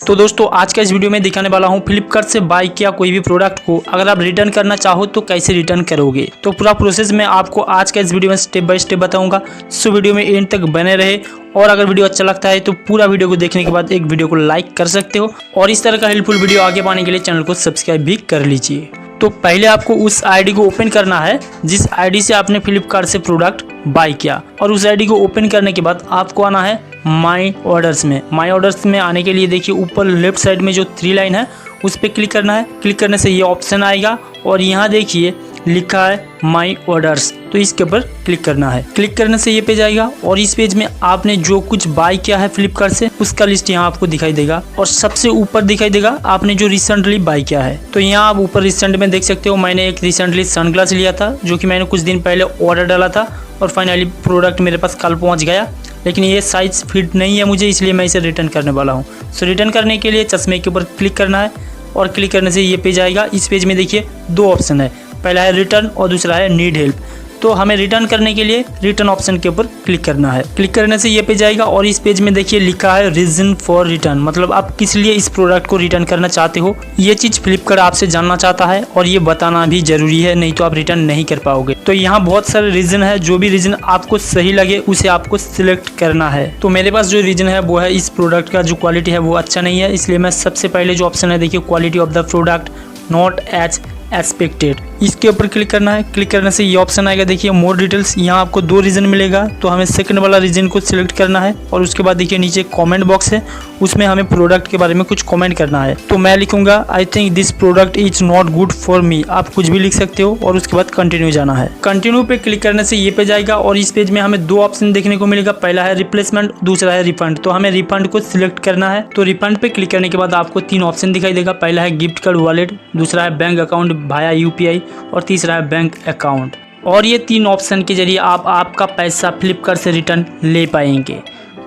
तो दोस्तों आज का इस वीडियो में दिखाने वाला हूँ फ्लिपकार्ट से बाय किया कोई भी प्रोडक्ट को अगर आप रिटर्न करना चाहो तो कैसे रिटर्न करोगे। तो पूरा प्रोसेस मैं आपको आज का इस वीडियो में स्टेप बाय स्टेप बताऊंगा। सो वीडियो में एंड तक बने रहे और अगर वीडियो अच्छा लगता है तो पूरा वीडियो को देखने के बाद एक वीडियो को लाइक कर सकते हो और इस तरह का हेल्पफुल वीडियो आगे पाने के लिए चैनल को सब्सक्राइब भी कर लीजिए। तो पहले आपको उस आईडी को ओपन करना है जिस आईडी से आपने फ्लिपकार्ट से प्रोडक्ट बाय किया और उस आईडी को ओपन करने के बाद आपको आना है माई ऑर्डर्स में। माई ऑर्डर्स में आने के लिए देखिए ऊपर लेफ्ट साइड में जो 3 लाइन है उस पर क्लिक करना है। क्लिक करने से ये ऑप्शन आएगा और यहाँ देखिए लिखा है माई ऑर्डर्स, तो इसके ऊपर क्लिक करना है। क्लिक करने से ये पेज आएगा और इस पेज में आपने जो कुछ बाय किया है फ्लिपकार्ट से उसका लिस्ट यहाँ आपको दिखाई देगा और सबसे ऊपर दिखाई देगा आपने जो रिसेंटली बाय किया है। तो यहाँ आप ऊपर रिसेंट में देख सकते हो मैंने एक रिसेंटली सनग्लास लिया था जो कि मैंने कुछ दिन पहले ऑर्डर डाला था और फाइनली प्रोडक्ट मेरे पास कल पहुँच गया, लेकिन ये साइज फिट नहीं है मुझे, इसलिए मैं इसे रिटर्न करने वाला हूँ। सो रिटर्न करने के लिए चश्मे के ऊपर क्लिक करना है और क्लिक करने से ये पेज आएगा। इस पेज में देखिए 2 ऑप्शन है, पहला है रिटर्न और दूसरा है नीड हेल्प। तो हमें रिटर्न करने के लिए रिटर्न ऑप्शन के ऊपर क्लिक करना है। क्लिक करने से ये पेज आएगा और इस पेज में देखिए लिखा है रीजन फॉर रिटर्न, मतलब आप किस लिए इस प्रोडक्ट को रिटर्न करना चाहते हो। ये चीज़ फ्लिपकार्ट आपसे जानना चाहता है और ये बताना भी जरूरी है, नहीं तो आप रिटर्न नहीं कर पाओगे। तो यहाँ बहुत सारे रीजन है, जो भी रीजन आपको सही लगे उसे आपको सिलेक्ट करना है। तो मेरे पास जो रीजन है वो है इस प्रोडक्ट का जो क्वालिटी है वो अच्छा नहीं है, इसलिए मैं सबसे पहले जो ऑप्शन है देखिए quality of the product not as expected, इसके ऊपर क्लिक करना है। क्लिक करने से ये ऑप्शन आएगा देखिए मोर डिटेल्स, यहाँ आपको 2 रीजन मिलेगा। तो हमें सेकंड वाला रीजन को सिलेक्ट करना है और उसके बाद देखिए नीचे कमेंट बॉक्स है, उसमें हमें प्रोडक्ट के बारे में कुछ कमेंट करना है। तो मैं लिखूंगा I think this product is not good for me, आप कुछ भी लिख सकते हो और उसके बाद कंटिन्यू जाना है। कंटिन्यू पे क्लिक करने से ये पेज आएगा और इस पेज में हमें 2 ऑप्शन देखने को मिलेगा, पहला है रिप्लेसमेंट, दूसरा है रिफंड। तो हमें रिफंड को सिलेक्ट करना है। तो रिफंड पे क्लिक करने के बाद आपको 3 ऑप्शन दिखाई देगा, पहला है गिफ्ट कार्ड वॉलेट, दूसरा है बैंक अकाउंट वाया UPI और तीसरा है बैंक अकाउंट। और ये 3 ऑप्शन के जरिए आप आपका पैसा फ्लिपकार्ट से रिटर्न ले पाएंगे।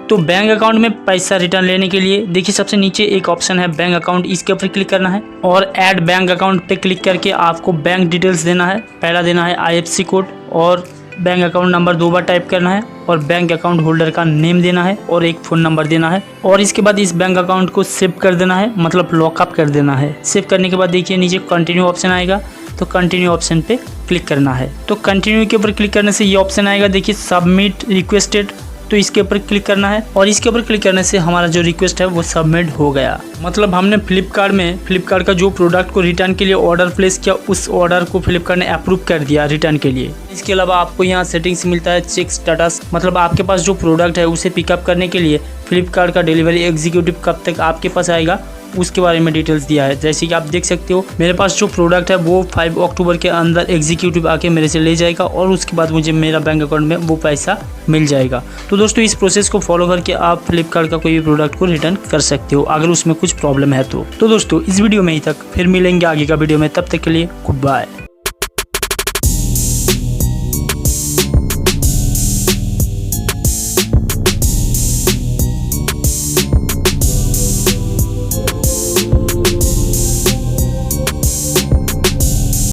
तो बैंक अकाउंट में पैसा रिटर्न लेने के लिए देखिए सबसे नीचे एक ऑप्शन है बैंक अकाउंट, इसके ऊपर क्लिक करना है और ऐड बैंक अकाउंट पे क्लिक करके आपको बैंक डिटेल्स देना है। पहला देना है IFSC कोड और बैंक अकाउंट नंबर 2 बार टाइप करना है और बैंक अकाउंट होल्डर का नेम देना है और एक फ़ोन नंबर देना है और इसके बाद इस बैंक अकाउंट को सेव कर देना है, मतलब लॉकअप कर देना है। सेव करने के बाद देखिए नीचे कंटिन्यू ऑप्शन आएगा, तो कंटिन्यू ऑप्शन पे क्लिक करना है। तो कंटिन्यू के ऊपर क्लिक करने से ये ऑप्शन आएगा देखिए सबमिट रिक्वेस्टेड, तो इसके ऊपर क्लिक करना है और इसके ऊपर क्लिक करने से हमारा जो रिक्वेस्ट है वो सबमिट हो गया। मतलब हमने फ्लिपकार्ट का जो प्रोडक्ट को रिटर्न के लिए ऑर्डर प्लेस किया उस ऑर्डर को फ्लिपकार्ट ने अप्रूव कर दिया रिटर्न के लिए। इसके अलावा आपको यहाँ सेटिंग्स मिलता है चेक स्टेटस, मतलब आपके पास जो प्रोडक्ट है उसे पिकअप करने के लिए फ्लिपकार्ट का डिलीवरी एग्जीक्यूटिव कब तक आपके पास आएगा उसके बारे में डिटेल्स दिया है। जैसे कि आप देख सकते हो मेरे पास जो प्रोडक्ट है वो 5 अक्टूबर के अंदर एग्जीक्यूटिव आके मेरे से ले जाएगा और उसके बाद मुझे मेरा बैंक अकाउंट में वो पैसा मिल जाएगा। तो दोस्तों इस प्रोसेस को फॉलो करके आप फ्लिपकार्ट का कोई भी प्रोडक्ट को रिटर्न कर सकते हो अगर उसमें कुछ प्रॉब्लम है तो दोस्तों इस वीडियो में ही तक, फिर मिलेंगे आगे का वीडियो में, तब तक के लिए गुड बाय।